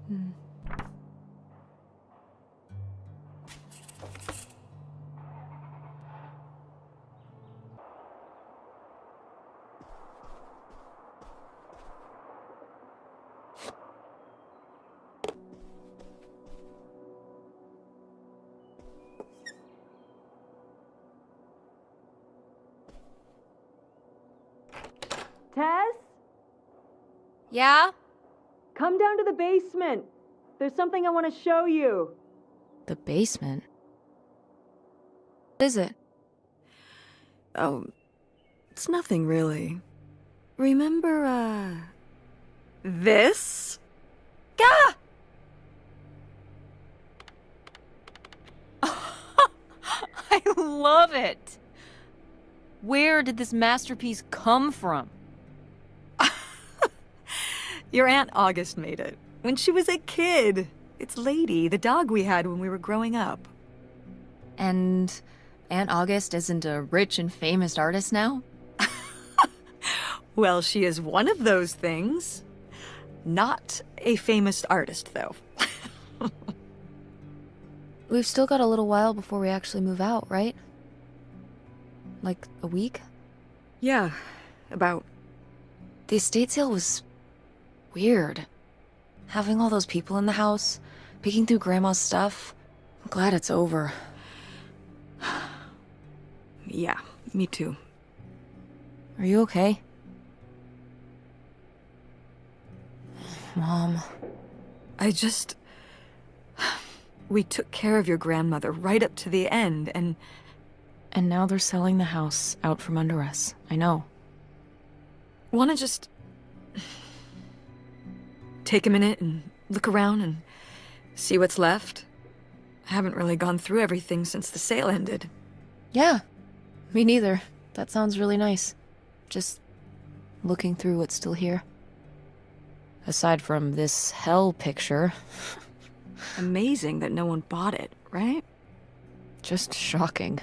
Hmm. Tess? Yeah? Come down to the basement. There's something I want to show you. The basement? What is it? Oh, it's nothing really. Remember, this? Gah! I love it! Where did this masterpiece come from? Your Aunt August made it. When she was a kid. It's Lady, the dog we had when we were growing up. And Aunt August isn't a rich and famous artist now? Well, she is one of those things. Not a famous artist, though. We've still got a little while before we actually move out, right? Like a week? Yeah, about. The estate sale was weird. Having all those people in the house, peeking through Grandma's stuff. I'm glad it's over. Yeah, me too. Are you okay? Mom. We took care of your grandmother right up to the end, and now they're selling the house out from under us. I know. wanna just take a minute and look around and see what's left? I haven't really gone through everything since the sale ended. Yeah. Me neither. That sounds really nice. Just looking through what's still here. Aside from this hell picture. Amazing that no one bought it, right? Just shocking.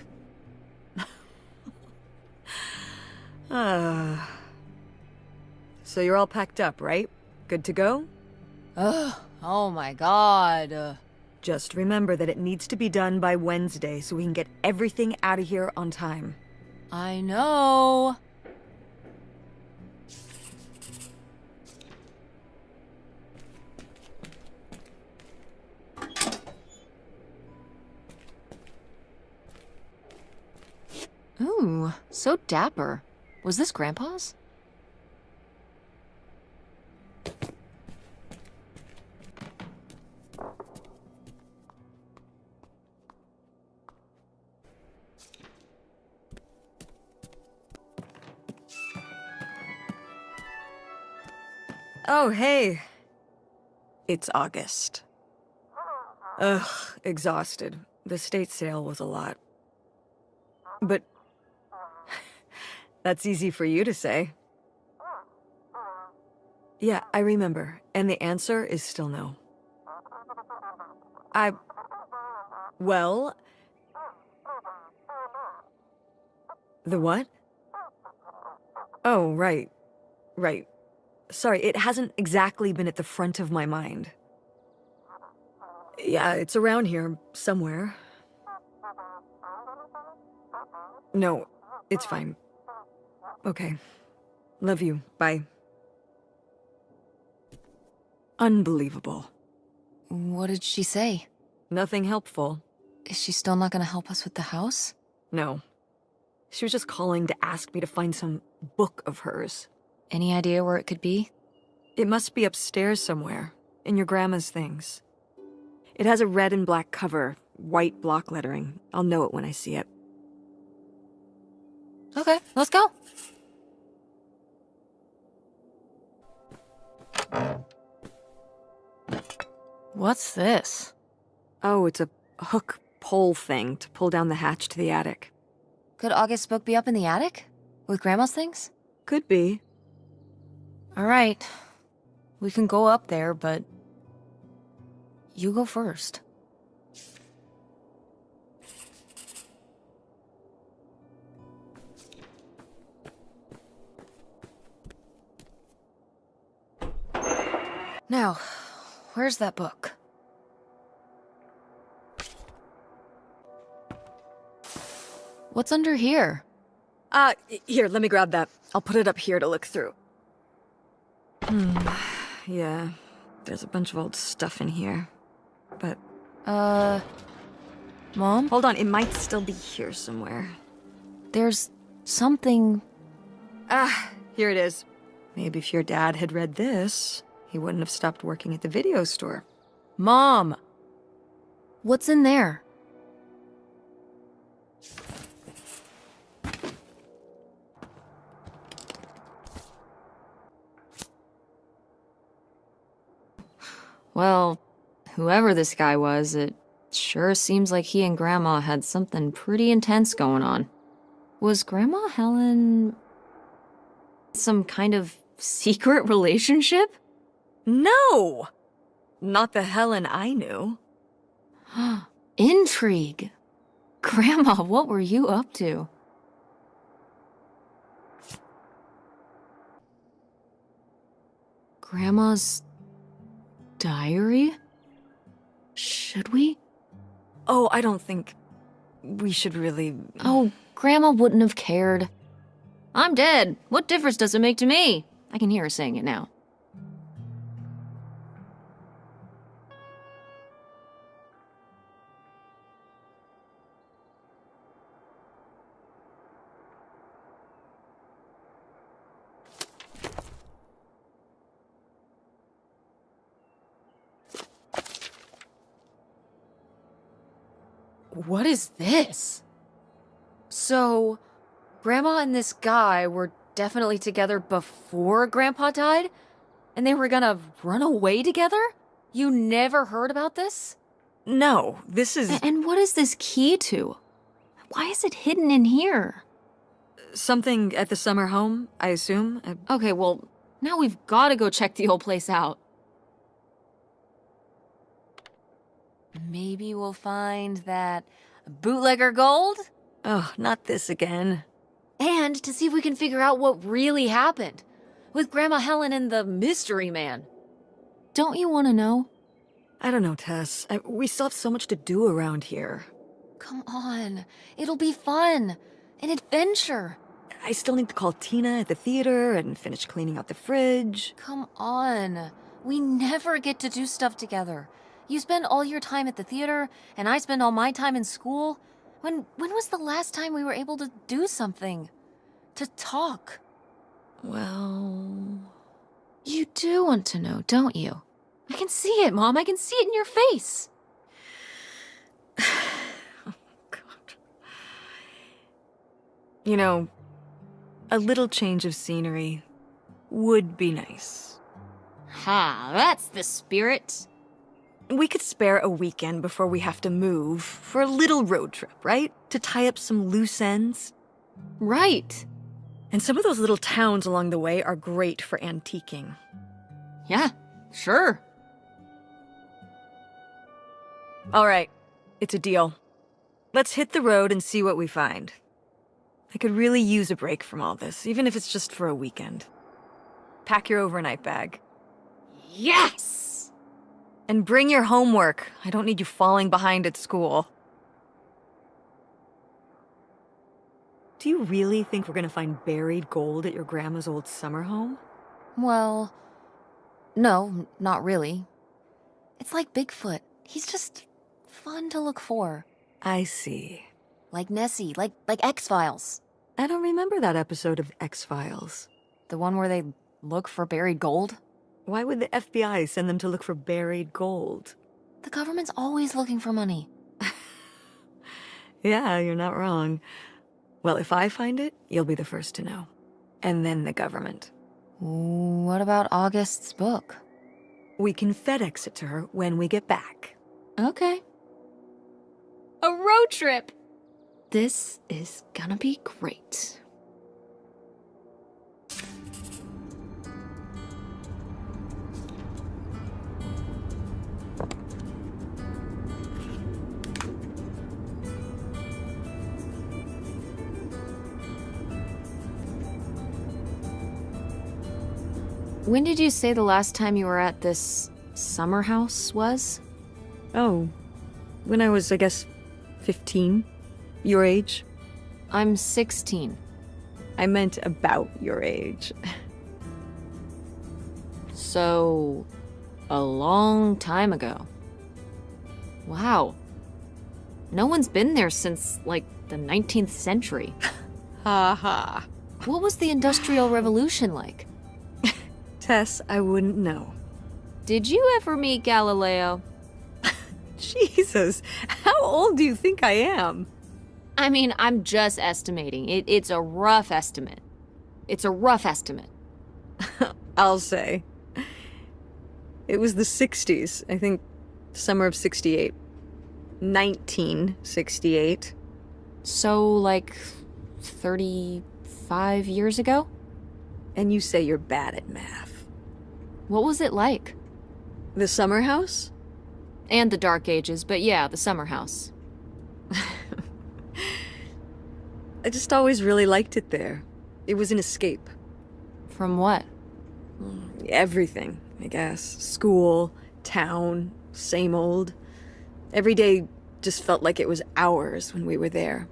So you're all packed up, right? Good to go? Ugh. Oh my god. Just remember that it needs to be done by Wednesday so we can get everything out of here on time. I know. Ooh, so dapper. Was this Grandpa's? Oh, hey. It's August. Ugh, exhausted. The estate sale was a lot. But that's easy for you to say. Yeah, I remember. And the answer is still no. Well... The what? Oh, right. Right. Sorry, it hasn't exactly been at the front of my mind. Yeah, it's around here, somewhere. No, it's fine. Okay. Love you. Bye. Unbelievable. What did she say? Nothing helpful. Is she still not gonna help us with the house? No. She was just calling to ask me to find some book of hers. Any idea where it could be? It must be upstairs somewhere, in your grandma's things. It has a red and black cover, white block lettering. I'll know it when I see it. Okay, let's go. What's this? Oh, it's a hook pole thing to pull down the hatch to the attic. Could August's book be up in the attic? With Grandma's things? Could be. Alright. We can go up there, but... you go first. Now, Where's that book? What's under here? Here, let me grab that. I'll put it up here to look through. Yeah, there's a bunch of old stuff in here. But... Mom? hold on, it might still be here somewhere. There's something... Here it is. Maybe if your dad had read this, he wouldn't have stopped working at the video store. Mom! What's in there? Well, whoever this guy was, it sure seems like he and Grandma had something pretty intense going on. Was Grandma Helen... some kind of secret relationship? No! Not the Helen I knew. Intrigue. Grandma, what were you up to? Grandma's diary? Should we? Oh, I don't think we should really... Oh, Grandma wouldn't have cared. I'm dead. What difference does it make to me? I can hear her saying it now. What is this? So, Grandma and this guy were definitely together before Grandpa died? And they were gonna run away together? You never heard about this? No, this is... And what is this key to? Why is it hidden in here? something at the summer home, I assume? Okay, well, now we've gotta go check the old place out. Maybe we'll find that bootlegger gold? Oh, not this again. And to see if we can figure out what really happened with Grandma Helen and the mystery man. Don't you want to know? I don't know, Tess. We still have so much to do around here. Come on. It'll be fun. An adventure. I still need to call Tina at the theater and finish cleaning out the fridge. Come on. We never get to do stuff together. You spend all your time at the theater, and I spend all my time in school. When was the last time we were able to do something? To talk? Well... You do want to know, don't you? I can see it, Mom. I can see it in your face. Oh, God. You know, a little change of scenery would be nice. Ha, that's the spirit. We could spare a weekend before we have to move for a little road trip, right? To tie up some loose ends. Right. And some of those little towns along the way are great for antiquing. Yeah, sure. All right, it's a deal. Let's hit the road and see what we find. I could really use a break from all this, even if it's just for a weekend. Pack your overnight bag. Yes! And bring your homework. I don't need you falling behind at school. Do you really think we're gonna find buried gold at your grandma's old summer home? Well, no, not really. It's like Bigfoot. He's just fun to look for. I see. Like Nessie, like X-Files. I don't remember that episode of X-Files. The one where they look for buried gold? Why would the FBI send them to look for buried gold? The government's always looking for money. Yeah, you're not wrong. Well, if I find it, you'll be the first to know. And then the government. What about August's book? We can FedEx it to her when we get back. Okay. A road trip! This is gonna be great. When did you say the last time you were at this summer house was? Oh, when I was, I guess, 15? Your age? I'm 16. I meant about your age. So, a long time ago. Wow. No one's been there since, like, the 19th century. Ha ha. What was the Industrial Revolution like? Tess, I wouldn't know. Did you ever meet Galileo? Jesus, how old do you think I am? I mean, I'm just estimating. It's a rough estimate. It's a rough estimate. I'll say. It was the 60s, I think, summer of 68. 1968. So, like, 35 years ago? And you say you're bad at math. What was it like? The summer house? And the Dark Ages, but yeah, the summer house. I just always really liked it there. It was an escape. From what? Everything, I guess. School, town, same old. Every day just felt like it was hours when we were there.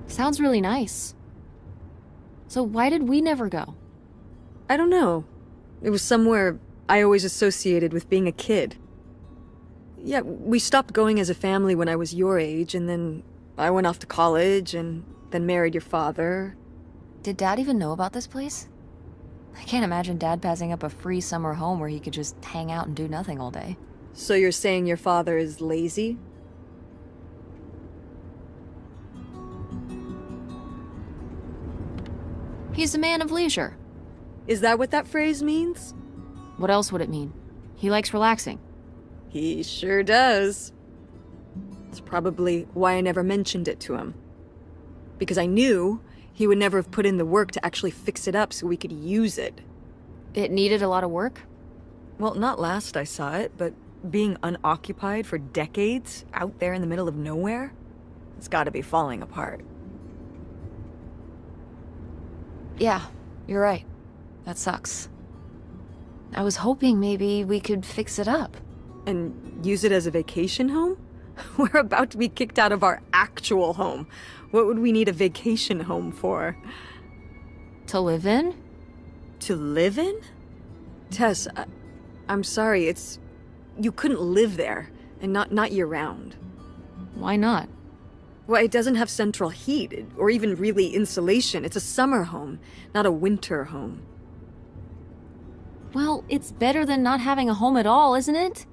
Sounds really nice. So why did we never go? I don't know. It was somewhere I always associated with being a kid. Yeah, we stopped going as a family when I was your age, and then I went off to college and then married your father. Did Dad even know about this place? I can't imagine Dad passing up a free summer home where he could just hang out and do nothing all day. So you're saying your father is lazy? He's a man of leisure. Is that what that phrase means? What else would it mean? He likes relaxing. He sure does. That's probably why I never mentioned it to him. Because I knew he would never have put in the work to actually fix it up so we could use it. It needed a lot of work? Well, not last I saw it, but being unoccupied for decades out there in the middle of nowhere, it's gotta be falling apart. Yeah, you're right. That sucks. I was hoping maybe we could fix it up. And use it as a vacation home? We're about to be kicked out of our actual home. What would we need a vacation home for? To live in? To live in? Tess, I'm sorry, you couldn't live there, and not year-round. Why not? Well, it doesn't have central heat, or even really insulation. It's a summer home, not a winter home. Well, it's better than not having a home at all, isn't it?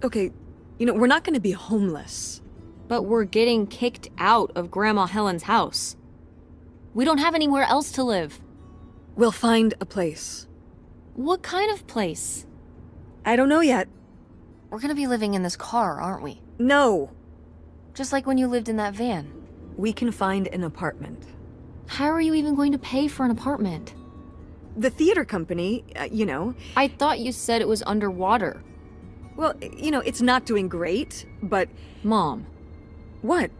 Okay, we're not gonna be homeless. But we're getting kicked out of Grandma Helen's house. We don't have anywhere else to live. We'll find a place. What kind of place? I don't know yet. We're gonna be living in this car, aren't we? No! Just like when you lived in that van. We can find an apartment. How are you even going to pay for an apartment? The theater company, I thought you said it was underwater. Well, it's not doing great, but... Mom, What?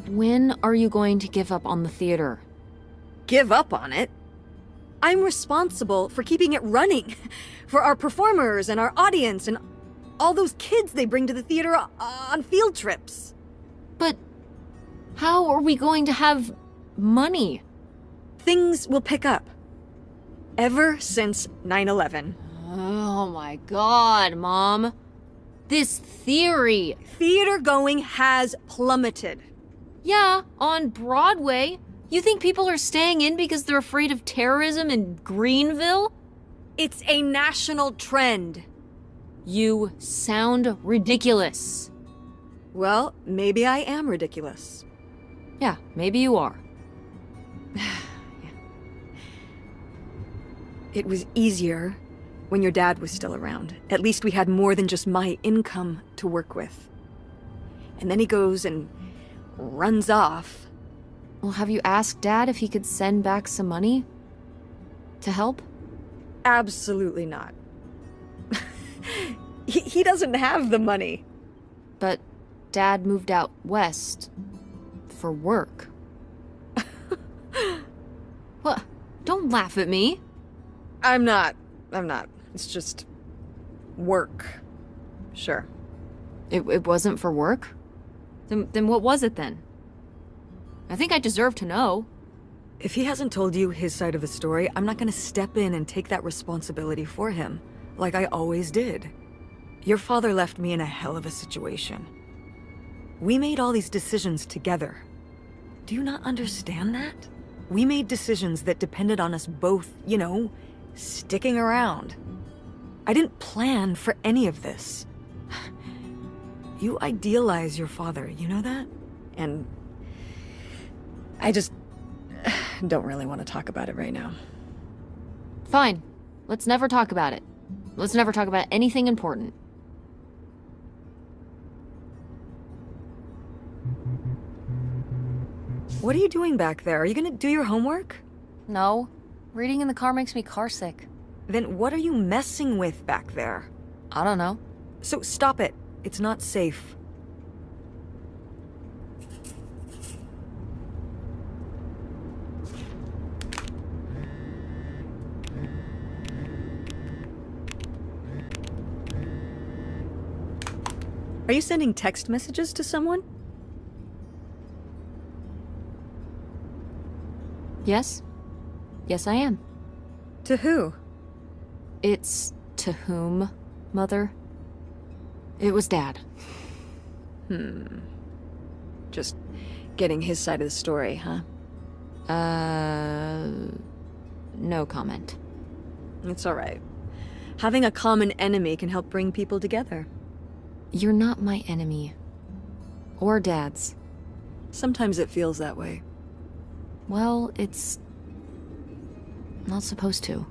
when are you going to give up on the theater? Give up on it? I'm responsible for keeping it running. For our performers and our audience and all those kids they bring to the theater on field trips. But how are we going to have money? Things will pick up. Ever since 9/11. Oh my god, Mom. This theory. Theater going has plummeted. Yeah, on Broadway. You think people are staying in because they're afraid of terrorism in Greenville? It's a national trend. You sound ridiculous. Well, maybe I am ridiculous. Yeah, maybe you are. It was easier when your dad was still around. At least we had more than just my income to work with. And then he goes and runs off. Well, have you asked Dad if he could send back some money? To help? Absolutely not. He doesn't have the money. But Dad moved out west for work. What? Don't laugh at me. I'm not. It's just work. Sure. It wasn't for work? Then what was it then? I think I deserve to know. If he hasn't told you his side of the story, I'm not gonna step in and take that responsibility for him, like I always did. Your father left me in a hell of a situation. We made all these decisions together. Do you not understand that? We made decisions that depended on us both, sticking around. I didn't plan for any of this. You idealize your father, you know that? And I just don't really want to talk about it right now. Fine. Let's never talk about it. Let's never talk about anything important. What are you doing back there? Are you gonna do your homework? No. Reading in the car makes me carsick. Then what are you messing with back there? I don't know. So stop it. It's not safe. Are you sending text messages to someone? Yes? Yes, I am. To who? It's to whom, Mother? It was Dad. Just getting his side of the story, huh? No comment. It's all right. Having a common enemy can help bring people together. You're not my enemy. Or Dad's. Sometimes it feels that way. Well, it's not supposed to.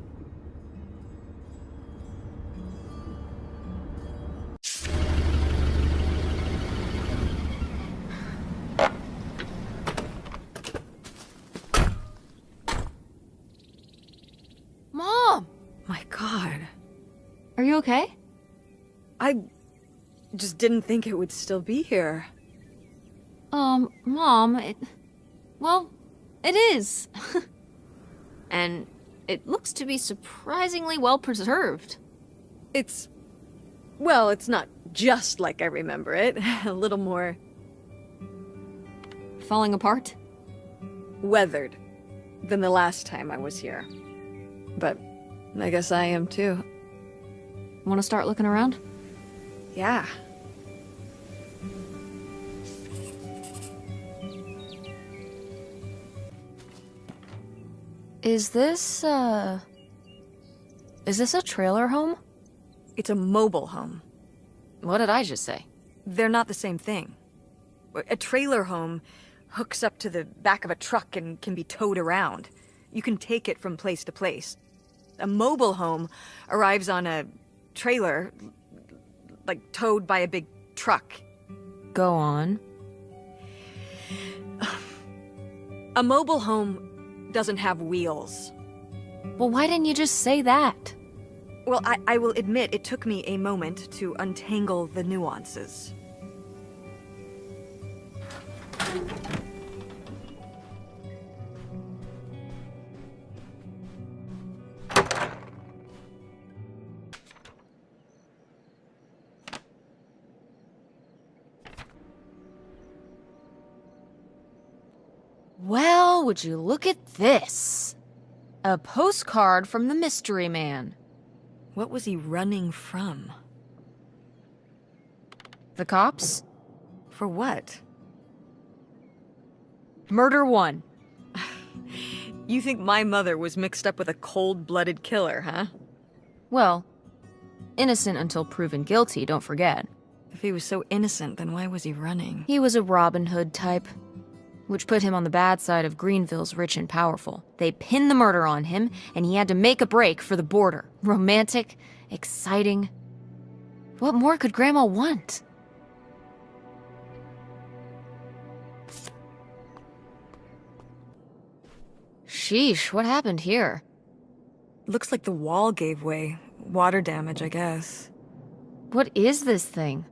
Mom! My God. Are you okay? I just didn't think it would still be here. Mom, well, it is. And it looks to be surprisingly well preserved. Well, it's not just like I remember it. A little more Falling apart? weathered than the last time I was here. But I guess I am too. Want to start looking around? Yeah. Is this a trailer home? It's a mobile home. What did I just say? They're not the same thing. A trailer home hooks up to the back of a truck and can be towed around. You can take it from place to place. A mobile home arrives on a trailer, like towed by a big truck. Go on. A mobile home doesn't have wheels. Well, why didn't you just say that? Well, I will admit it took me a moment to untangle the nuances. Well, would you look at this? A postcard from the mystery man. What was he running from? The cops? For what? Murder 1. You think my mother was mixed up with a cold-blooded killer, huh? Well, innocent until proven guilty, don't forget. If he was so innocent, then why was he running? He was a Robin Hood type, which put him on the bad side of Greenville's rich and powerful. They pinned the murder on him, and he had to make a break for the border. Romantic, exciting. What more could Grandma want? Sheesh, what happened here? Looks like the wall gave way. Water damage, I guess. What is this thing?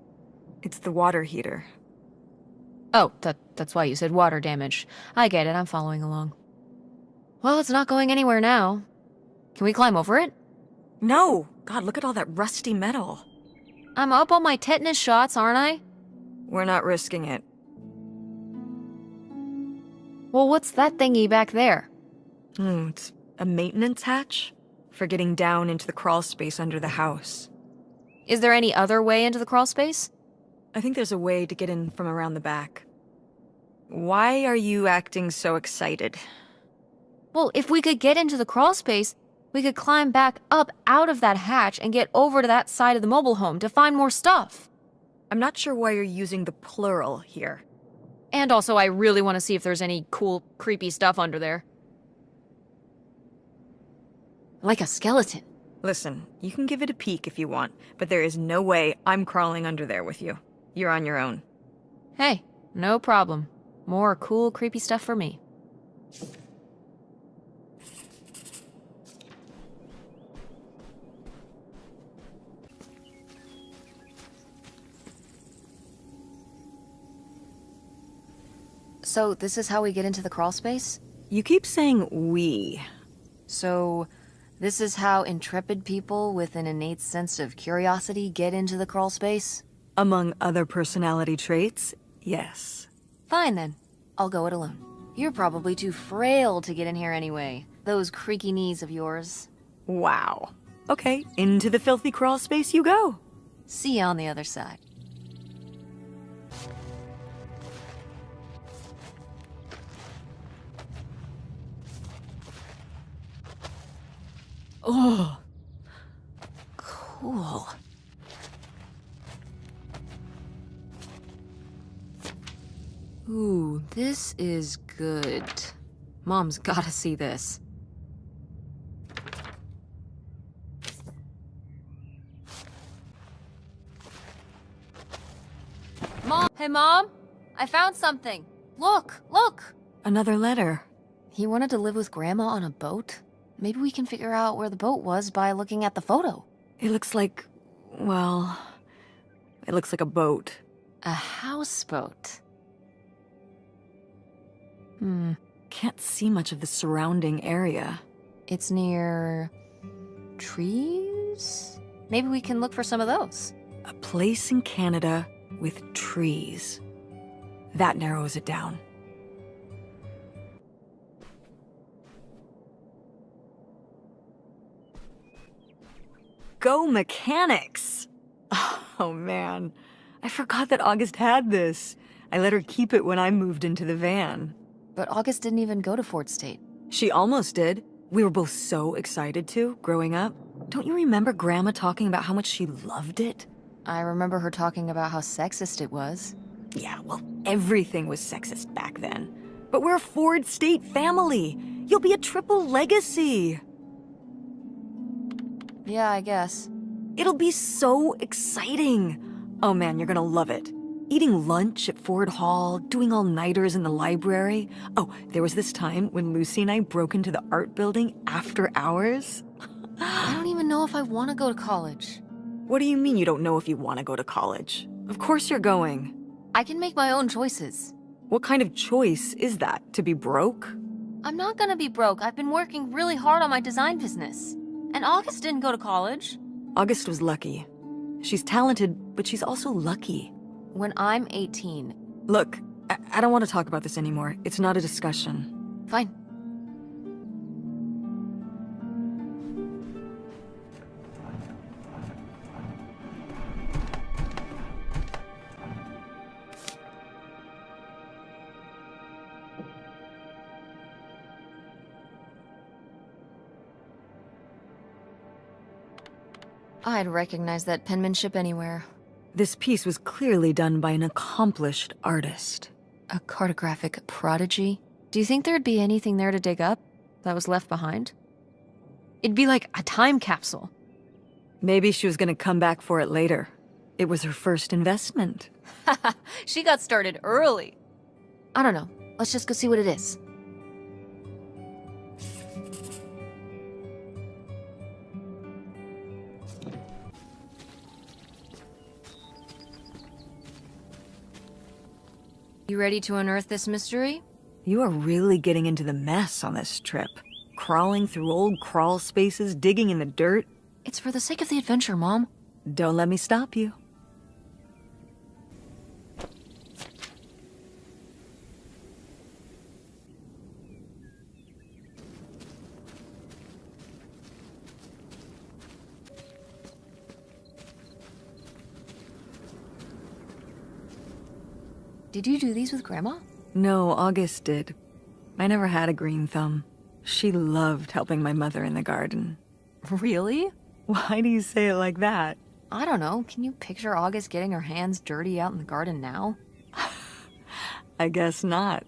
It's the water heater. Oh, that's why you said water damage. I get it, I'm following along. Well, it's not going anywhere now. Can we climb over it? No! God, look at all that rusty metal. I'm up on my tetanus shots, aren't I? We're not risking it. Well, what's that thingy back there? It's a maintenance hatch for getting down into the crawl space under the house. Is there any other way into the crawl space? I think there's a way to get in from around the back. Why are you acting so excited? Well, if we could get into the crawl space, we could climb back up out of that hatch and get over to that side of the mobile home to find more stuff. I'm not sure why you're using the plural here. And also, I really want to see if there's any cool, creepy stuff under there. Like a skeleton. Listen, you can give it a peek if you want, but there is no way I'm crawling under there with you. You're on your own. Hey, no problem. More cool, creepy stuff for me. So, this is how we get into the crawl space? You keep saying we. So, this is how intrepid people with an innate sense of curiosity get into the crawl space? Among other personality traits, yes. Fine then. I'll go it alone. You're probably too frail to get in here anyway. Those creaky knees of yours. Wow. Okay, into the filthy crawl space you go. See you on the other side. Oh. Cool. Ooh, this is good. Mom's gotta see this. Mom! Hey, Mom! I found something. Look, look! Another letter. He wanted to live with Grandma on a boat? Maybe we can figure out where the boat was by looking at the photo. It looks like, well, it looks like a boat. A houseboat. Can't see much of the surrounding area. It's near... trees? Maybe we can look for some of those. A place in Canada with trees. That narrows it down. Go mechanics! Oh man, I forgot that August had this. I let her keep it when I moved into the van. But August didn't even go to Fort State. She almost did. We were both so excited to, growing up. Don't you remember Grandma talking about how much she loved it? I remember her talking about how sexist it was. Yeah, well, everything was sexist back then. But we're a Ford State family. You'll be a triple legacy. Yeah, I guess. It'll be so exciting. Oh man, you're gonna love it. Eating lunch at Ford Hall, doing all-nighters in the library. Oh, there was this time when Lucy and I broke into the art building after hours. I don't even know if I want to go to college. What do you mean you don't know if you want to go to college? Of course you're going. I can make my own choices. What kind of choice is that? To be broke? I'm not gonna be broke. I've been working really hard on my design business. And August didn't go to college. August was lucky. She's talented, but she's also lucky. When I'm 18. Look, I don't want to talk about this anymore. It's not a discussion. Fine. I'd recognize that penmanship anywhere. This piece was clearly done by an accomplished artist. A cartographic prodigy? Do you think there'd be anything there to dig up that was left behind? It'd be like a time capsule. Maybe she was gonna come back for it later. It was her first investment. She got started early. I don't know. Let's just go see what it is. You ready to unearth this mystery? You are really getting into the mess on this trip. crawling through old crawl spaces, digging in the dirt. It's for the sake of the adventure, Mom. Don't let me stop you. Did you do these with Grandma? No, August did. I never had a green thumb. She loved helping my mother in the garden. Really? Why do you say it like that? I don't know. Can you picture August getting her hands dirty out in the garden now? I guess not.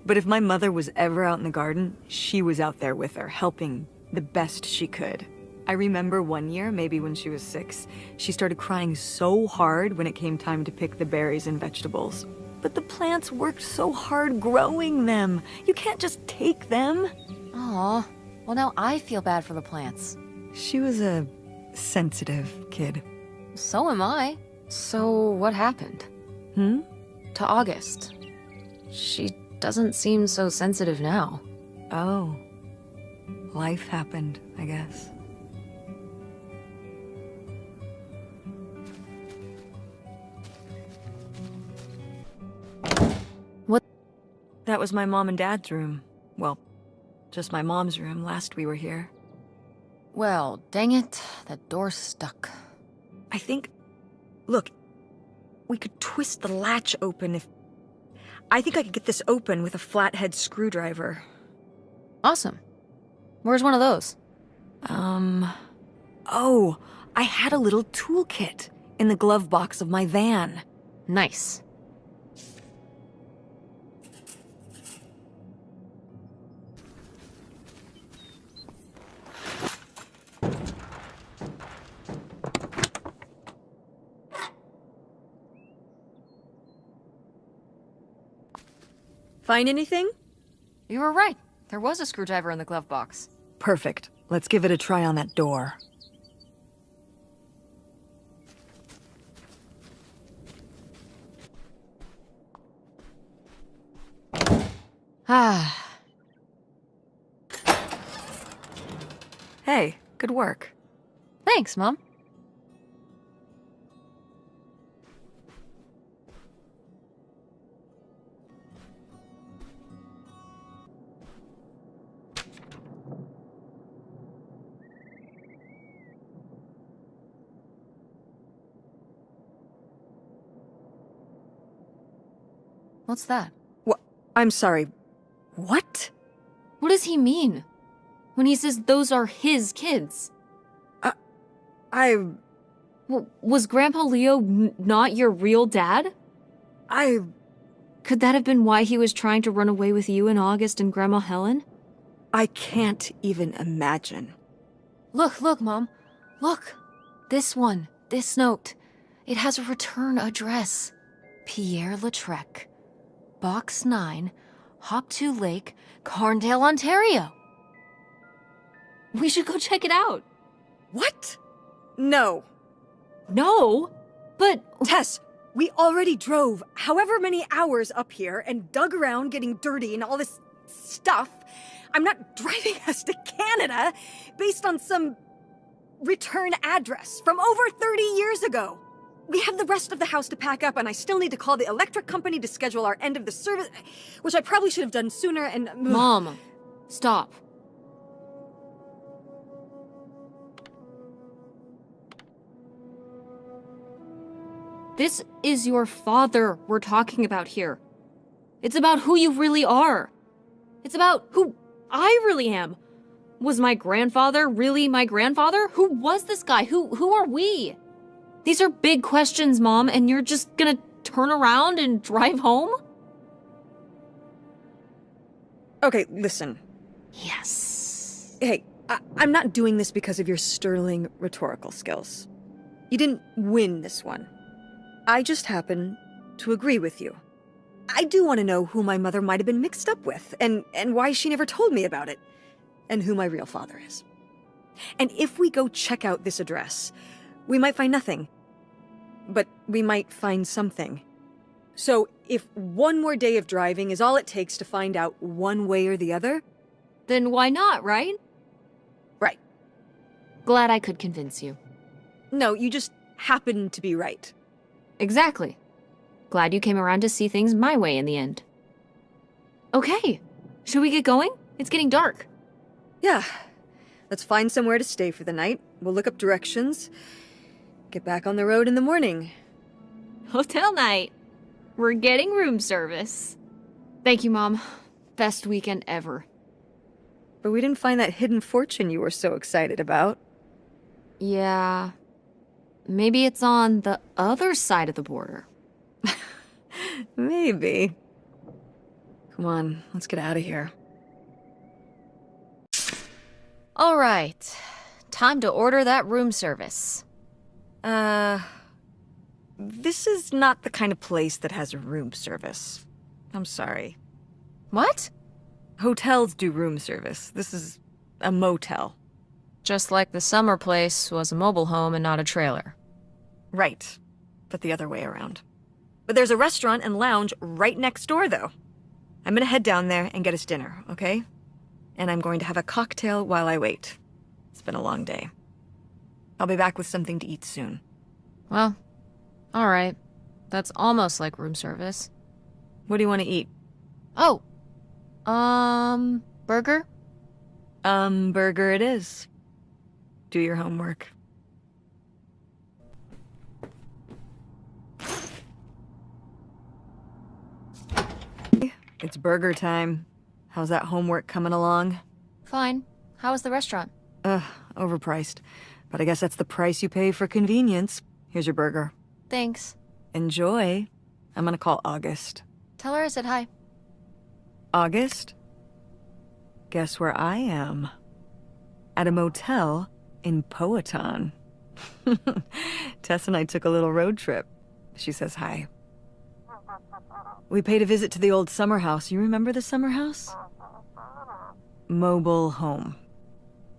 But if my mother was ever out in the garden, she was out there with her, helping the best she could. I remember one year, maybe when she was 6, she started crying so hard when it came time to pick the berries and vegetables. But the plants worked so hard growing them. You can't just take them. Aw. Well, now I feel bad for the plants. She was a sensitive kid. So am I. So what happened? To August. She doesn't seem so sensitive now. Oh. Life happened, I guess. What? That was my mom and dad's room. Well, just my mom's room last we were here. Well, dang it. That door's stuck. I think... Look, we could twist the latch open if... I think I could get this open with a flathead screwdriver. Awesome. Where's one of those? Oh, I had a little toolkit in the glove box of my van. Nice. Find anything? You were right. There was a screwdriver in the glove box. Perfect. Let's give it a try on that door. Ah. Hey, good work. Thanks, Mom. What's that? What? I'm sorry. What? What does he mean? When he says those are his kids? Was Grandpa Leo not your real dad? Could that have been why he was trying to run away with you and August and Grandma Helen? I can't even imagine. Look, Mom. Look. This one. This note. It has a return address. Pierre Lautrec. Box 9, Hop2 Lake, Carndale, Ontario. We should go check it out. What? No. No, but... Tess, we already drove however many hours up here and dug around getting dirty and all this stuff. I'm not driving us to Canada based on some return address from over 30 years ago. We have the rest of the house to pack up, and I still need to call the electric company to schedule our end of the service, which I probably should have done sooner, and... Mom, stop. This is your father we're talking about here. It's about who you really are. It's about who I really am. Was my grandfather really my grandfather? Who was this guy? Who are we? These are big questions, Mom, and you're just gonna turn around and drive home? Okay, listen. Yes. Hey, I'm not doing this because of your sterling rhetorical skills. You didn't win this one. I just happen to agree with you. I do want to know who my mother might have been mixed up with, and why she never told me about it, and who my real father is. And if we go check out this address, we might find nothing. But we might find something. So, if one more day of driving is all it takes to find out one way or the other? Then why not, right? Right. Glad I could convince you. No, you just happen to be right. Exactly. Glad you came around to see things my way in the end. Okay, should we get going? It's getting dark. Yeah. Let's find somewhere to stay for the night. We'll look up directions. Get back on the road in the morning. Hotel night. We're getting room service. Thank you, Mom. Best weekend ever. But we didn't find that hidden fortune you were so excited about. Yeah. Maybe it's on the other side of the border. Maybe. Come on, let's get out of here. All right. Time to order that room service. This is not the kind of place that has room service. I'm sorry. What? Hotels do room service. This is a motel. Just like the summer place was a mobile home and not a trailer. Right. But the other way around. But there's a restaurant and lounge right next door, though. I'm gonna head down there and get us dinner, okay? And I'm going to have a cocktail while I wait. It's been a long day. I'll be back with something to eat soon. Well, all right. That's almost like room service. What do you want to eat? Oh. Burger? Burger it is. Do your homework. It's burger time. How's that homework coming along? Fine. How was the restaurant? Overpriced. But I guess that's the price you pay for convenience. Here's your burger. Thanks. Enjoy. I'm gonna call August. Tell her I said hi. August? Guess where I am? At a motel in Powhatan. Tess and I took a little road trip. She says hi. We paid a visit to the old summer house. You remember the summer house? Mobile home.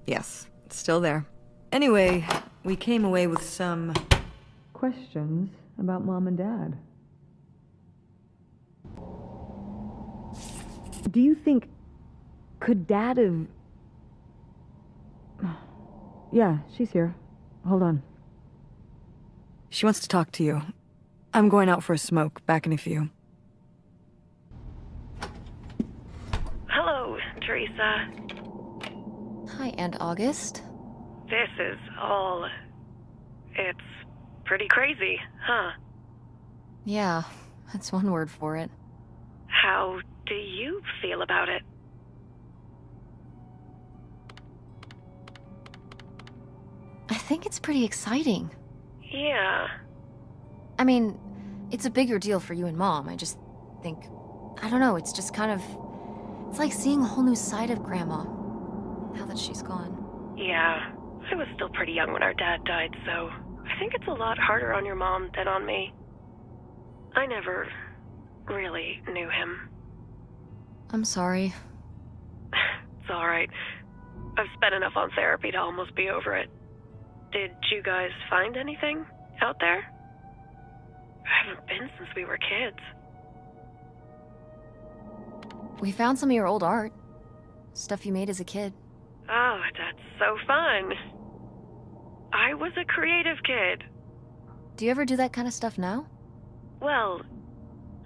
Yes, it's still there. Anyway, we came away with some questions about Mom and Dad. Do you think... could Dad have... Yeah, she's here. Hold on. She wants to talk to you. I'm going out for a smoke. Back in a few. Hello, Teresa. Hi, Aunt August. This is all... it's pretty crazy, huh? Yeah, that's one word for it. How do you feel about it? I think it's pretty exciting. Yeah. I mean, it's a bigger deal for you and Mom. I just think... I don't know, it's just kind of... It's like seeing a whole new side of Grandma, now that she's gone. Yeah. I was still pretty young when our dad died, so I think it's a lot harder on your mom than on me. I never really knew him. I'm sorry. It's alright. I've spent enough on therapy to almost be over it. Did you guys find anything out there? I haven't been since we were kids. We found some of your old art. Stuff you made as a kid. Oh, that's so fun. I was a creative kid. Do you ever do that kind of stuff now? Well,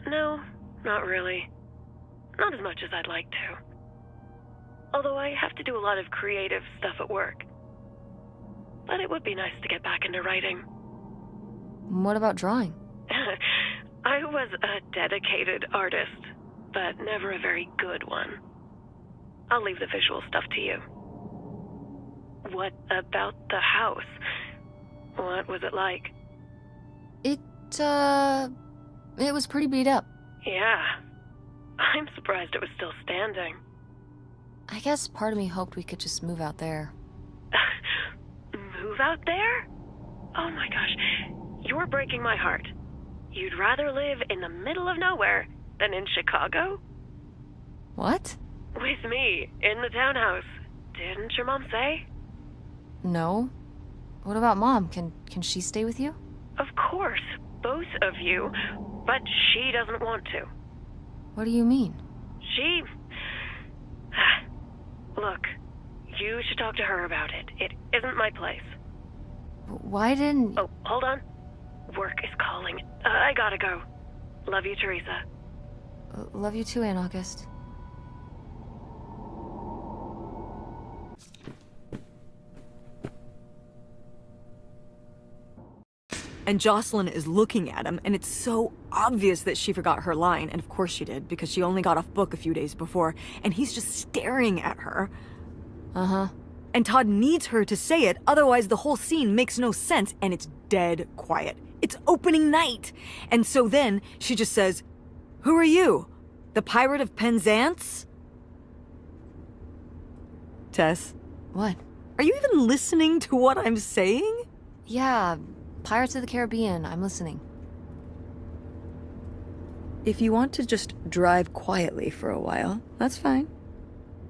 no, not really. Not as much as I'd like to. Although I have to do a lot of creative stuff at work. But it would be nice to get back into writing. What about drawing? I was a dedicated artist, but never a very good one. I'll leave the visual stuff to you. What about the house? What was it like? It was pretty beat up. Yeah. I'm surprised it was still standing. I guess part of me hoped we could just move out there. Move out there? Oh my gosh. You're breaking my heart. You'd rather live in the middle of nowhere than in Chicago? What? With me, in the townhouse. Didn't your mom say? No. What about Mom? Can she stay with you? Of course. Both of you. but she doesn't want to. What do you mean? She... Look, you should talk to her about it. It isn't my place. Why didn't... Oh, hold on. Work is calling. I gotta go. Love you, Teresa. Love you too, Aunt August. And Jocelyn is looking at him, and it's so obvious that she forgot her line, and of course she did, because she only got off book a few days before, and he's just staring at her. Uh-huh. And Todd needs her to say it, otherwise the whole scene makes no sense, and it's dead quiet. It's opening night! And so then, she just says, "Who are you? The Pirate of Penzance?" Tess, What? are you even listening to what I'm saying? Yeah, Pirates of the Caribbean. I'm listening. If you want to just drive quietly for a while, that's fine.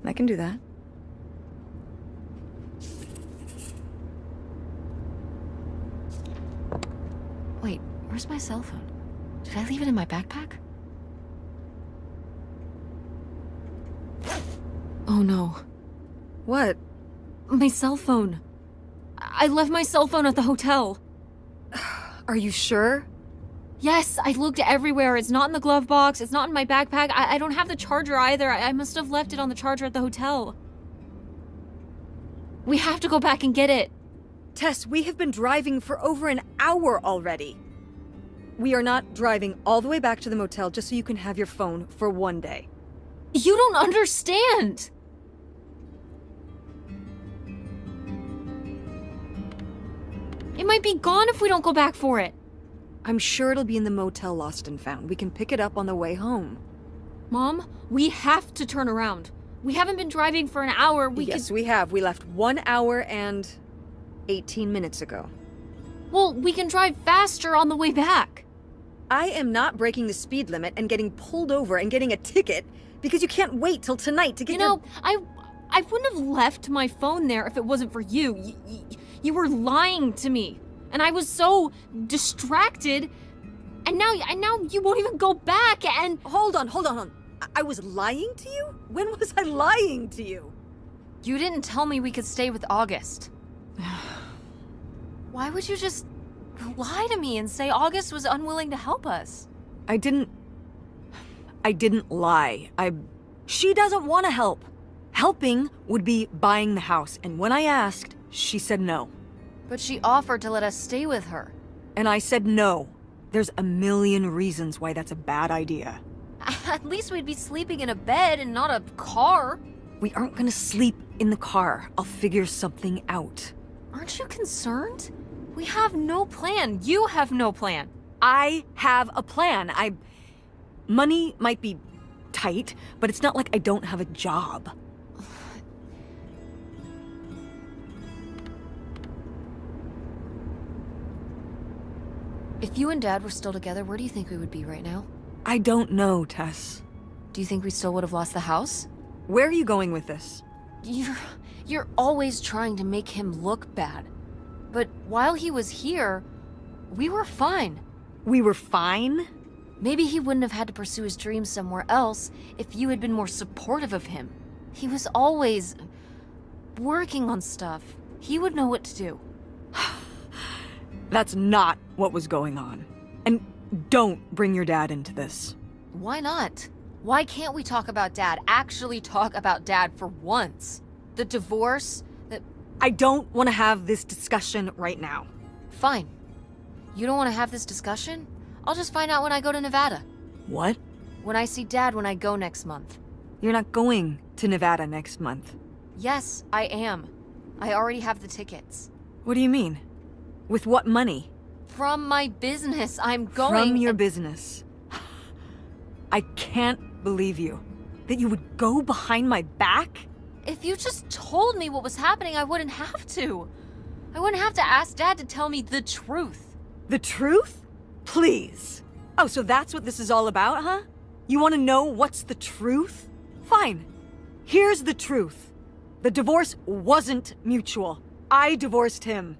I can do that. Wait, where's my cell phone? Did I leave it in my backpack? Oh no. What? My cell phone. I left my cell phone at the hotel. Are you sure? Yes, I looked everywhere. It's not in the glove box. It's not in my backpack. I don't have the charger either. I must have left it on the charger at the hotel. We have to go back and get it. Tess, we have been driving for over an hour already. We are not driving all the way back to the motel just so you can have your phone for one day. You don't understand. It might be gone if we don't go back for it. I'm sure it'll be in the motel Lost and Found. We can pick it up on the way home. Mom, we have to turn around. We haven't been driving for an hour. Yes, we have. We left 1 hour and 18 minutes ago. Well, we can drive faster on the way back. I am not breaking the speed limit and getting pulled over and getting a ticket because you can't wait till tonight to get I wouldn't have left my phone there if it wasn't for you. You were lying to me. And I was so distracted. And now you won't even go back and... Hold on. I was lying to you? When was I lying to you? You didn't tell me we could stay with August. Why would you just lie to me and say August was unwilling to help us? I didn't lie. She doesn't want to help. Helping would be buying the house, and when I asked, she said no. But she offered to let us stay with her. And I said no. There's a million reasons why that's a bad idea. At least we'd be sleeping in a bed and not a car. We aren't gonna sleep in the car. I'll figure something out. Aren't you concerned? We have no plan. You have no plan. I have a plan. Money might be tight, but it's not like I don't have a job. If you and Dad were still together, where do you think we would be right now? I don't know, Tess. Do you think we still would have lost the house? Where are you going with this? You're always trying to make him look bad. But while he was here, we were fine. We were fine? Maybe he wouldn't have had to pursue his dreams somewhere else if you had been more supportive of him. He was always working on stuff. He would know what to do. That's not what was going on. And don't bring your dad into this. Why not? Why can't we talk about Dad? Actually talk about Dad for once? The divorce, I don't want to have this discussion right now. Fine. You don't want to have this discussion? I'll just find out when I go to Nevada. What? When I see Dad when I go next month. You're not going to Nevada next month. Yes, I am. I already have the tickets. What do you mean? With what money? From my business, I'm going... From your business. I can't believe you. That you would go behind my back? If you just told me what was happening, I wouldn't have to. I wouldn't have to ask Dad to tell me the truth. The truth? Please. Oh, so that's what this is all about, huh? You want to know what's the truth? Fine. Here's the truth. The divorce wasn't mutual. I divorced him.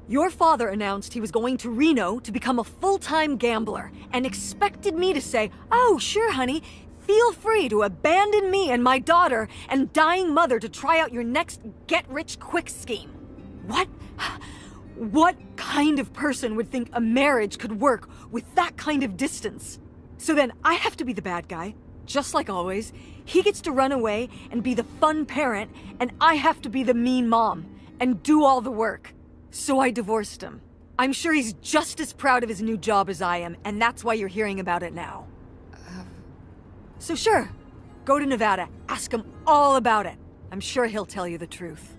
Your father announced he was going to Reno to become a full-time gambler and expected me to say, "Oh, sure, honey, feel free to abandon me and my daughter and dying mother to try out your next get-rich-quick scheme." What? What kind of person would think a marriage could work with that kind of distance? So then I have to be the bad guy, just like always. He gets to run away and be the fun parent, and I have to be the mean mom and do all the work. So I divorced him. I'm sure he's just as proud of his new job as I am, and that's why you're hearing about it now. So sure, go to Nevada, ask him all about it. I'm sure he'll tell you the truth.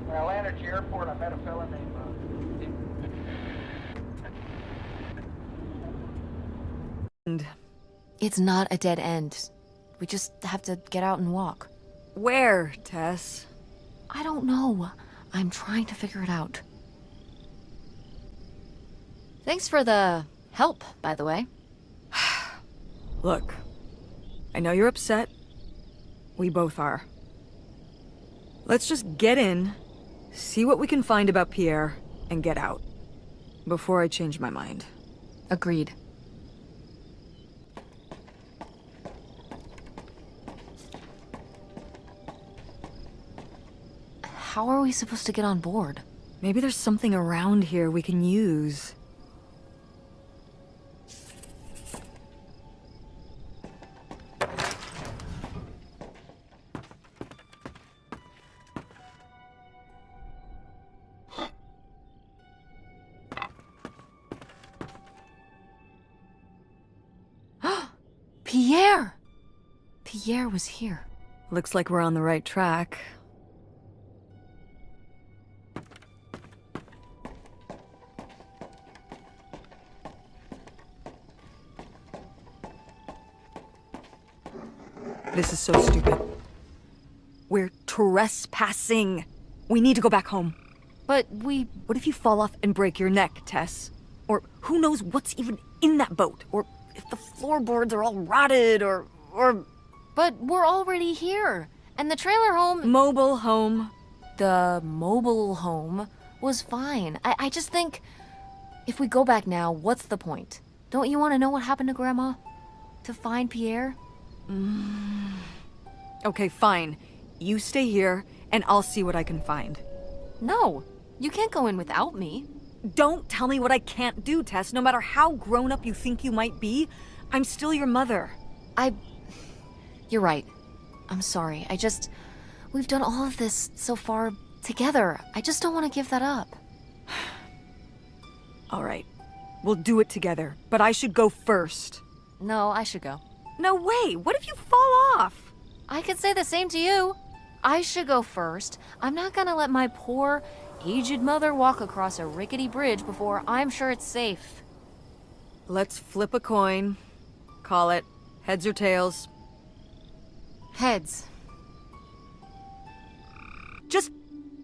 When I landed at the airport, I met a fella named It's not a dead end. We just have to get out and walk. Where, Tess? I don't know. I'm trying to figure it out. Thanks for the help, by the way. Look, I know you're upset. We both are. Let's just get in, see what we can find about Pierre, and get out. Before I change my mind. Agreed. How are we supposed to get on board? Maybe there's something around here we can use. Pierre! Pierre was here. Looks like we're on the right track. This is so stupid. We're trespassing. We need to go back home. But What if you fall off and break your neck, Tess? Or who knows what's even in that boat? Or if the floorboards are all rotted, or... But we're already here. And the trailer home... Mobile home. The mobile home was fine. I just think... If we go back now, what's the point? Don't you want to know what happened to Grandma? To find Pierre? Okay, fine. You stay here, and I'll see what I can find. No, you can't go in without me. Don't tell me what I can't do, Tess. No matter how grown up you think you might be, I'm still your mother. You're right. I'm sorry. We've done all of this so far together. I just don't want to give that up. All right. We'll do it together, but I should go first. No, I should go. No way! What if you fall off? I could say the same to you. I should go first. I'm not gonna let my poor, aged mother walk across a rickety bridge before I'm sure it's safe. Let's flip a coin. Call it heads or tails. Heads. Just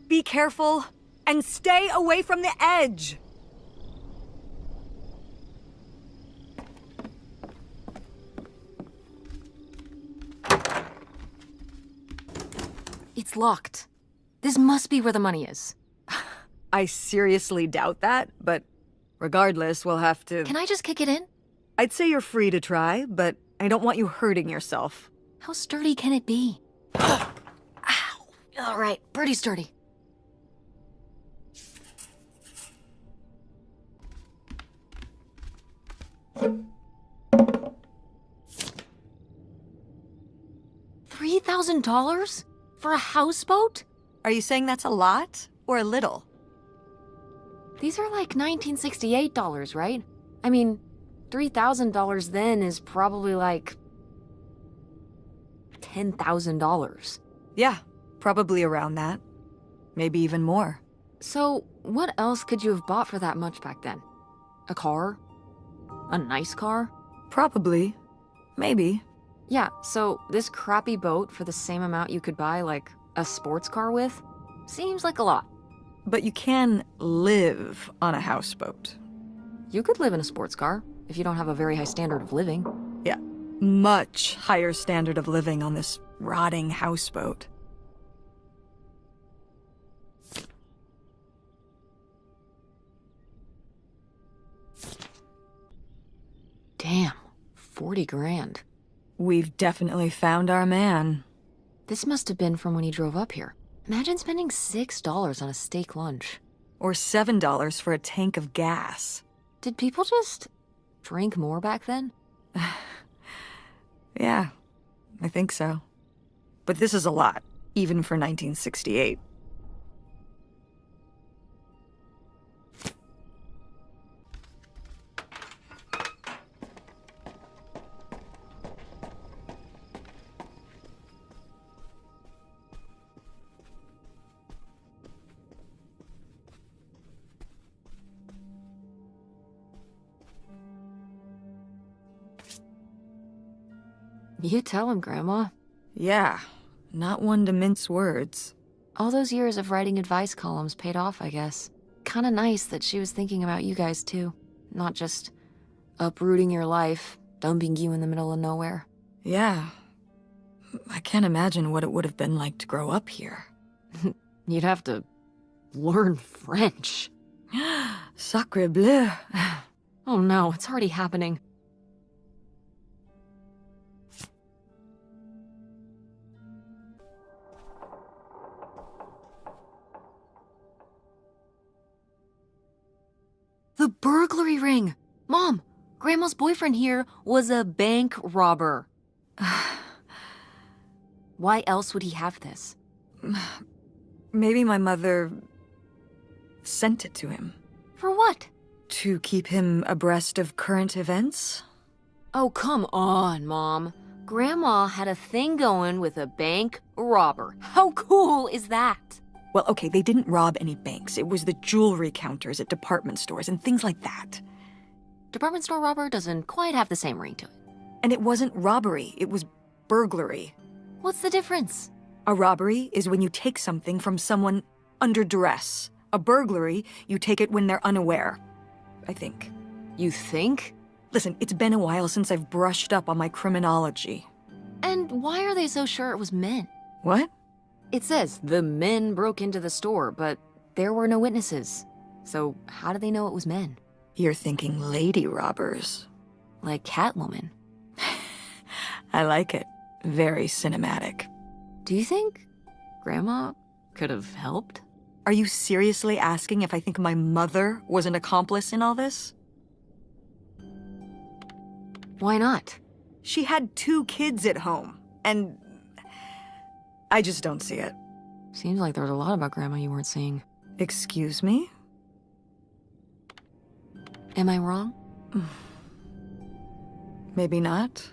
be careful and stay away from the edge. It's locked. This must be where the money is. I seriously doubt that, but regardless, we'll have to... Can I just kick it in? I'd say you're free to try, but I don't want you hurting yourself. How sturdy can it be? Ow! All right, pretty sturdy. $3,000? For a houseboat? Are you saying that's a lot or a little? These are like $1968, right? I mean, $3,000 then is probably like $10,000. Yeah, probably around that. Maybe even more. So, what else could you have bought for that much back then? A car? A nice car? Probably. Maybe. Yeah, so this crappy boat for the same amount you could buy, like, a sports car with? Seems like a lot. But you can live on a houseboat. You could live in a sports car if you don't have a very high standard of living. Yeah, much higher standard of living on this rotting houseboat. Damn, 40 grand. We've definitely found our man. This must have been from when he drove up here. Imagine spending $6 on a steak lunch. Or $7 for a tank of gas. Did people just drink more back then? Yeah, I think so. But this is a lot, even for 1968. You tell him, Grandma. Yeah, not one to mince words. All those years of writing advice columns paid off, I guess. Kinda nice that she was thinking about you guys, too. Not just uprooting your life, dumping you in the middle of nowhere. Yeah. I can't imagine what it would have been like to grow up here. You'd have to learn French. Sacre bleu. Oh no, it's already happening. The burglary ring! Mom, Grandma's boyfriend here was a bank robber. Why else would he have this? Maybe my mother sent it to him. For what? To keep him abreast of current events? Oh, come on, Mom. Grandma had a thing going with a bank robber. How cool is that? Well, okay, they didn't rob any banks. It was the jewelry counters at department stores and things like that. Department store robber doesn't quite have the same ring to it. And it wasn't robbery, it was burglary. What's the difference? A robbery is when you take something from someone under duress. A burglary, you take it when they're unaware. I think. You think? Listen, it's been a while since I've brushed up on my criminology. And why are they so sure it was men? What? It says the men broke into the store, but there were no witnesses. So how do they know it was men? You're thinking lady robbers. Like Catwoman. I like it. Very cinematic. Do you think Grandma could have helped? Are you seriously asking if I think my mother was an accomplice in all this? Why not? She had 2 kids at home, and I just don't see it. Seems like there was a lot about Grandma you weren't seeing. Excuse me? Am I wrong? Maybe not.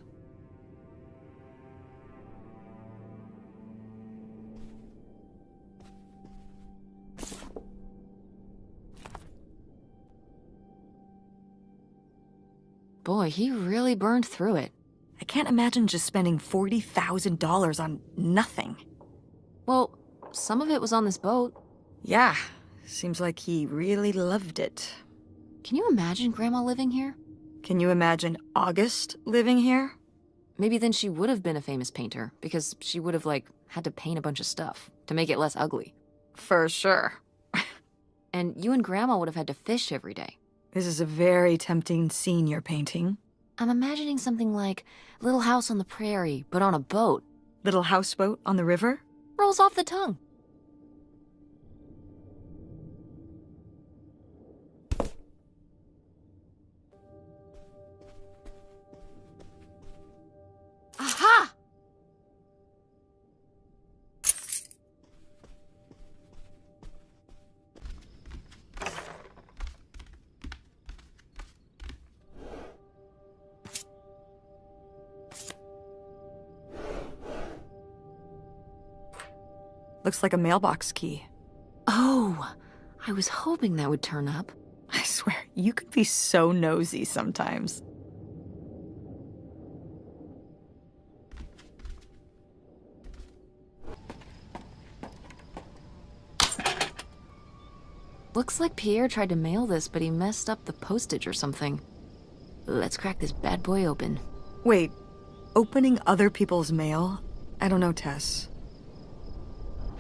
Boy, he really burned through it. I can't imagine just spending $40,000 on nothing. Well, some of it was on this boat. Yeah, seems like he really loved it. Can you imagine Grandma living here? Can you imagine August living here? Maybe then she would have been a famous painter, because she would have, had to paint a bunch of stuff to make it less ugly. For sure. And you and Grandma would have had to fish every day. This is a very tempting scene you're painting. I'm imagining something like Little House on the Prairie, but on a boat. Little houseboat on the river? Rolls off the tongue. Aha! Looks like a mailbox key. Oh, I was hoping that would turn up. I swear, you could be so nosy sometimes. Looks like Pierre tried to mail this, but he messed up the postage or something. Let's crack this bad boy open. Wait, opening other people's mail? I don't know, Tess.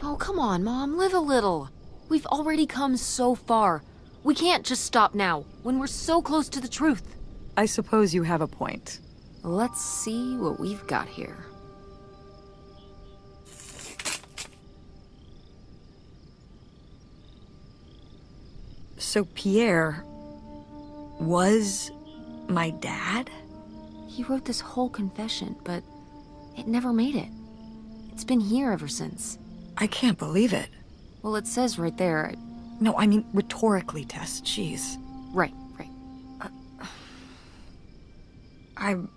Oh, come on, Mom, live a little. We've already come so far. We can't just stop now, when we're so close to the truth. I suppose you have a point. Let's see what we've got here. So Pierre was my dad? He wrote this whole confession, but it never made it. It's been here ever since. I can't believe it. Well, it says right there. No, I mean rhetorically, Tess. Jeez. Right. I'm...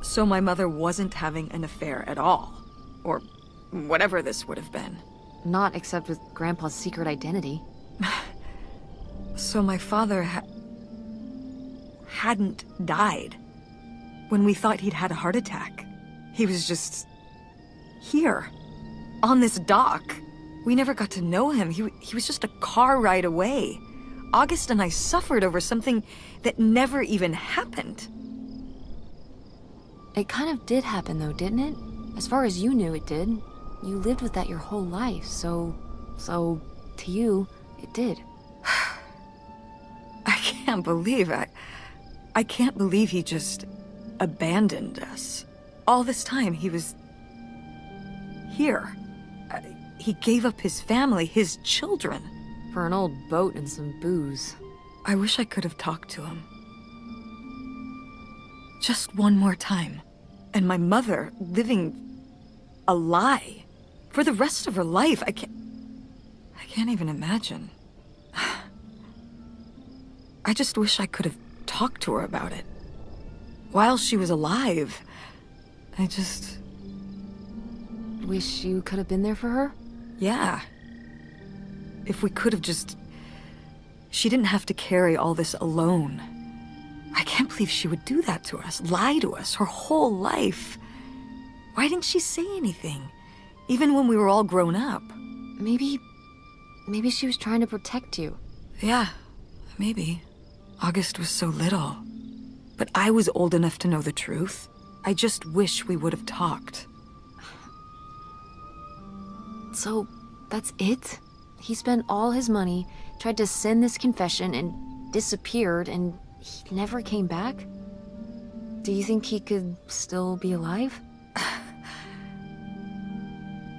So my mother wasn't having an affair at all. Or whatever this would have been. Not except with Grandpa's secret identity. So my father hadn't died. When we thought he'd had a heart attack. He was just... here. On this dock. We never got to know him. He was just a car ride away. August and I suffered over something that never even happened. It kind of did happen though, didn't it? As far as you knew, it did. You lived with that your whole life, so to you, it did. I can't believe I can't believe he just abandoned us. All this time he was here. He gave up his family, his children. For an old boat and some booze. I wish I could have talked to him. Just one more time. And my mother living a lie for the rest of her life. I can't even imagine. I just wish I could have talked to her about it. While she was alive. I just... Wish you could have been there for her? Yeah. If we could have just... She didn't have to carry all this alone. I can't believe she would do that to us, lie to us, her whole life. Why didn't she say anything? Even when we were all grown up. Maybe she was trying to protect you. Yeah, maybe. August was so little. But I was old enough to know the truth. I just wish we would have talked. So, that's it? He spent all his money, tried to send this confession, and disappeared, and he never came back? Do you think he could still be alive?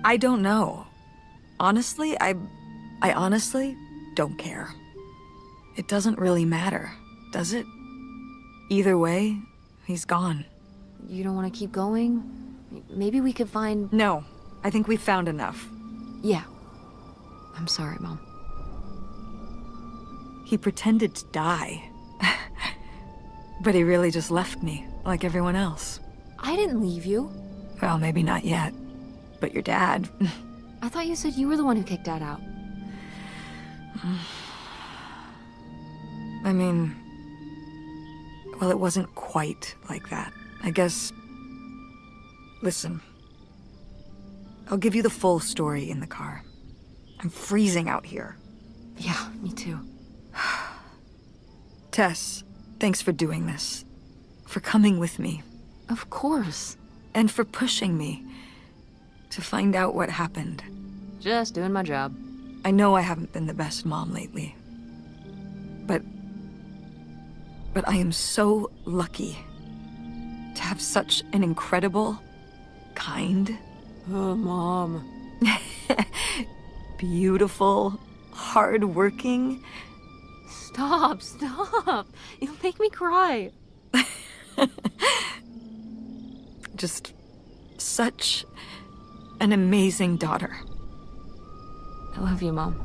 I don't know. Honestly, I honestly don't care. It doesn't really matter, does it? Either way, he's gone. You don't want to keep going? Maybe we could find... No, I think we found enough. Yeah. I'm sorry, Mom. He pretended to die. But he really just left me, like everyone else. I didn't leave you. Well, maybe not yet. But your dad... I thought you said you were the one who kicked Dad out. I mean... Well, it wasn't quite like that. I guess... Listen. I'll give you the full story in the car. I'm freezing out here. Yeah, me too. Tess, thanks for doing this. For coming with me. Of course. And for pushing me to find out what happened. Just doing my job. I know I haven't been the best mom lately. But I am so lucky to have such an incredible, kind, Oh, Mom. beautiful, hard-working... Stop. You'll make me cry. Just such an amazing daughter. I love you, Mom.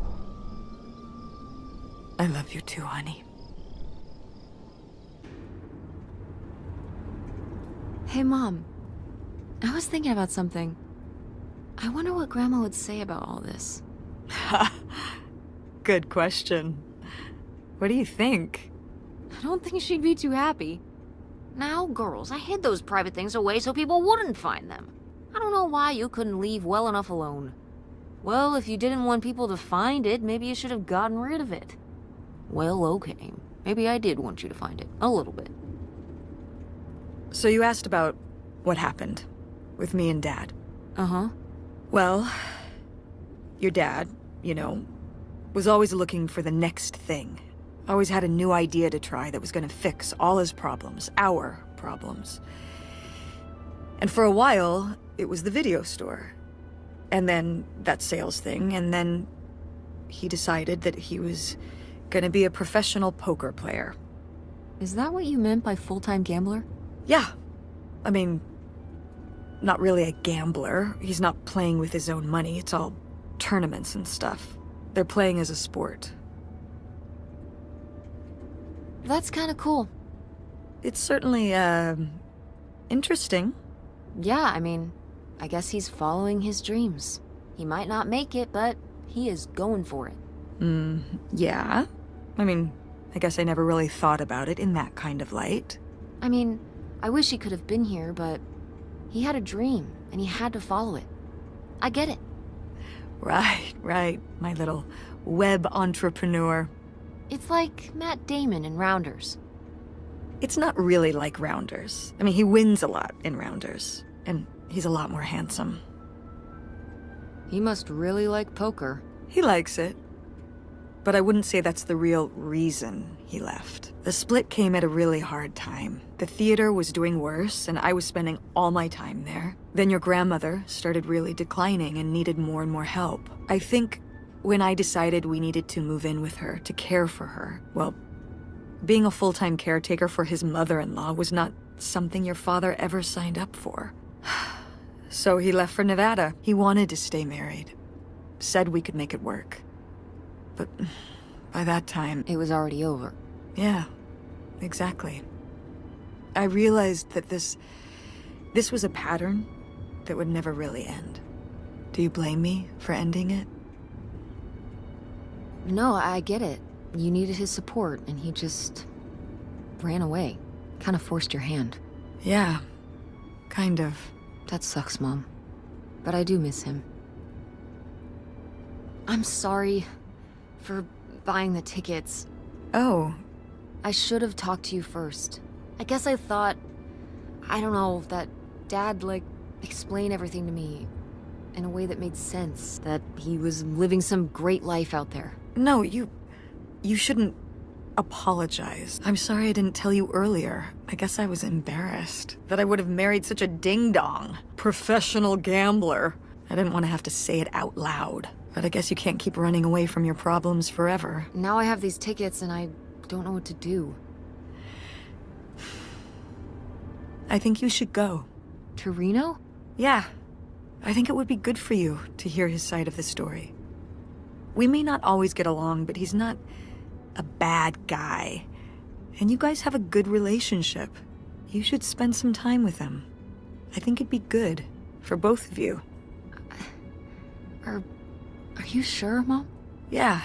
I love you too, honey. Hey, Mom. I was thinking about something. I wonder what Grandma would say about all this. Good question. What do you think? I don't think she'd be too happy. Now, girls, I hid those private things away so people wouldn't find them. I don't know why you couldn't leave well enough alone. Well, if you didn't want people to find it, maybe you should have gotten rid of it. Well, okay. Maybe I did want you to find it. A little bit. So you asked about what happened with me and Dad. Uh-huh. Well, your dad, you know, was always looking for the next thing. Always had a new idea to try that was gonna fix all his problems, our problems. And for a while, it was the video store. And then that sales thing, and then he decided that he was gonna be a professional poker player. Is that what you meant by full-time gambler? Yeah. I mean, not really a gambler. He's not playing with his own money. It's all tournaments and stuff. They're playing as a sport. That's kind of cool. It's certainly, interesting. Yeah, I mean, I guess he's following his dreams. He might not make it, but he is going for it. Yeah. I mean, I guess I never really thought about it in that kind of light. I mean, I wish he could have been here, but he had a dream, and he had to follow it. I get it. Right, my little web entrepreneur. It's like Matt Damon in Rounders. It's not really like Rounders. I mean, he wins a lot in Rounders, and he's a lot more handsome. He must really like poker. He likes it. But I wouldn't say that's the real reason he left. The split came at a really hard time. The theater was doing worse, and I was spending all my time there. Then your grandmother started really declining and needed more and more help. I think when I decided we needed to move in with her to care for her, well, being a full-time caretaker for his mother-in-law was not something your father ever signed up for. So he left for Nevada. He wanted to stay married. Said we could make it work. But by that time... It was already over. Yeah, exactly. I realized that this was a pattern that would never really end. Do you blame me for ending it? No, I get it. You needed his support, and he just ran away. Kind of forced your hand. Yeah, kind of. That sucks, Mom. But I do miss him. I'm sorry for buying the tickets. Oh, I should have talked to you first. I guess I thought, I don't know, that Dad, explain everything to me in a way that made sense. That he was living some great life out there. no, you shouldn't apologize. I'm sorry I didn't tell you earlier. I guess I was embarrassed that I would have married such a ding-dong. Professional gambler. I didn't want to have to say it out loud. But I guess you can't keep running away from your problems forever. Now I have these tickets and I don't know what to do. I think you should go. To Reno? Yeah. I think it would be good for you to hear his side of the story. We may not always get along, but he's not a bad guy. And you guys have a good relationship. You should spend some time with him. I think it'd be good for both of you. Are you sure, Mom? Yeah,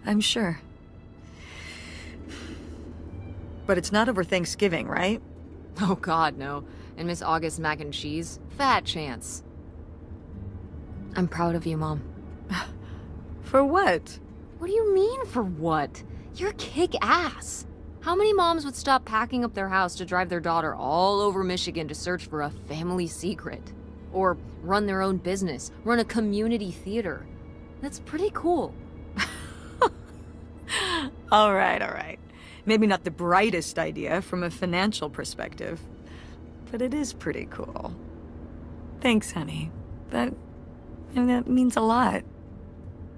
I'm sure. But it's not over Thanksgiving, right? Oh God, no. And Miss August mac and cheese? Fat chance. I'm proud of you, Mom. For what? What do you mean, for what? You're kick-ass. How many moms would stop packing up their house to drive their daughter all over Michigan to search for a family secret? Or run their own business, run a community theater? That's pretty cool. All right. Maybe not the brightest idea from a financial perspective, but it is pretty cool. Thanks, honey. That means a lot.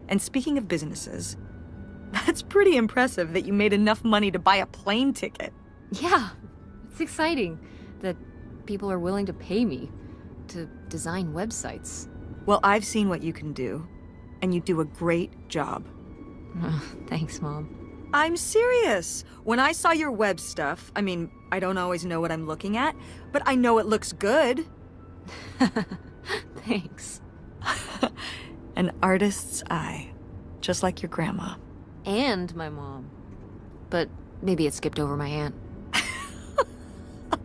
And speaking of businesses, that's pretty impressive that you made enough money to buy a plane ticket. Yeah, it's exciting that people are willing to pay me to design websites. Well, I've seen what you can do, and you do a great job. Thanks, Mom. I'm serious. When I saw your web stuff, I mean, I don't always know what I'm looking at, but I know it looks good. Thanks. An artist's eye, just like your grandma. And my mom. But maybe it skipped over my aunt.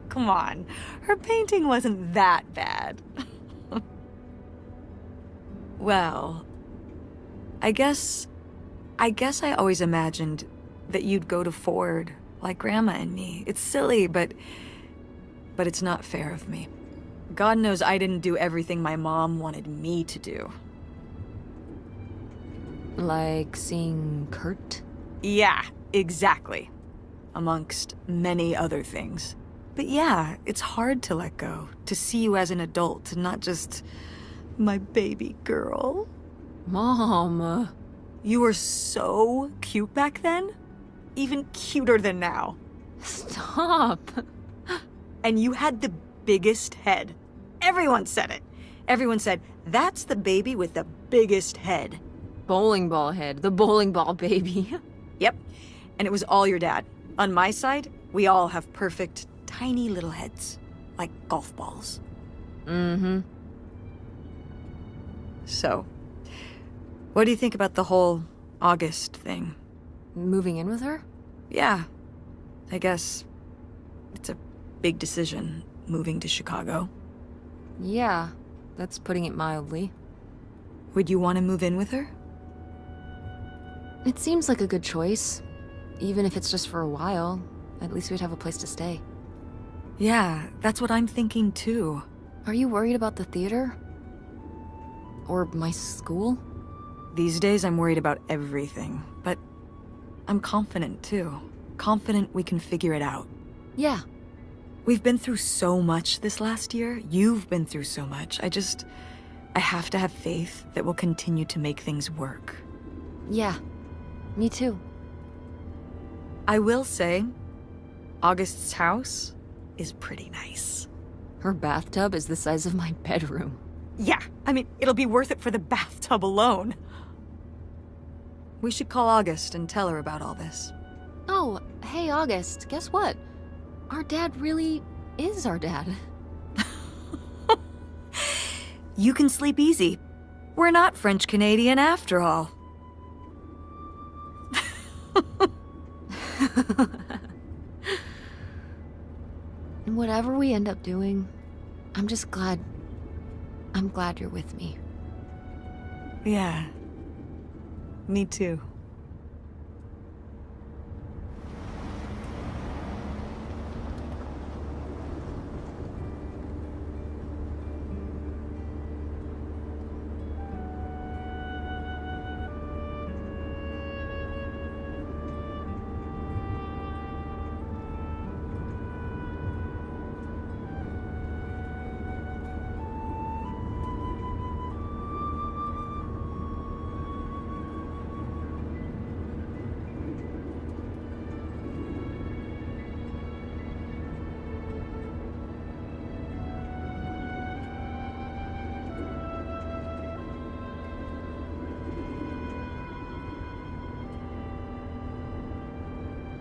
Come on, her painting wasn't that bad. Well, I guess I always imagined that you'd go to Ford like Grandma and me. It's silly, but but it's not fair of me. God knows I didn't do everything my mom wanted me to do. Like seeing Kurt? Yeah, exactly. Amongst many other things. But yeah, it's hard to let go, to see you as an adult, not just my baby girl. Mom. You were so cute back then. Even cuter than now. Stop. And you had the biggest head. Everyone said it. Everyone said, that's the baby with the biggest head. Bowling ball head. The bowling ball baby. Yep. And it was all your dad. On my side, we all have perfect, tiny little heads. Like golf balls. Mm-hmm. So, what do you think about the whole August thing? Moving in with her? Yeah. I guess it's a big decision, moving to Chicago. Yeah, that's putting it mildly. Would you want to move in with her? It seems like a good choice. Even if it's just for a while, at least we'd have a place to stay. Yeah, that's what I'm thinking too. Are you worried about the theater? Or my school? These days I'm worried about everything, but I'm confident too. Confident we can figure it out. Yeah. We've been through so much this last year. You've been through so much. I have to have faith that we'll continue to make things work. Yeah. Me too. I will say, August's house is pretty nice. Her bathtub is the size of my bedroom. Yeah, I mean, it'll be worth it for the bathtub alone. We should call August and tell her about all this. Oh, hey August, guess what? Our dad really is our dad. You can sleep easy. We're not French-Canadian after all. Whatever we end up doing, I'm glad you're with me. Yeah. Me too.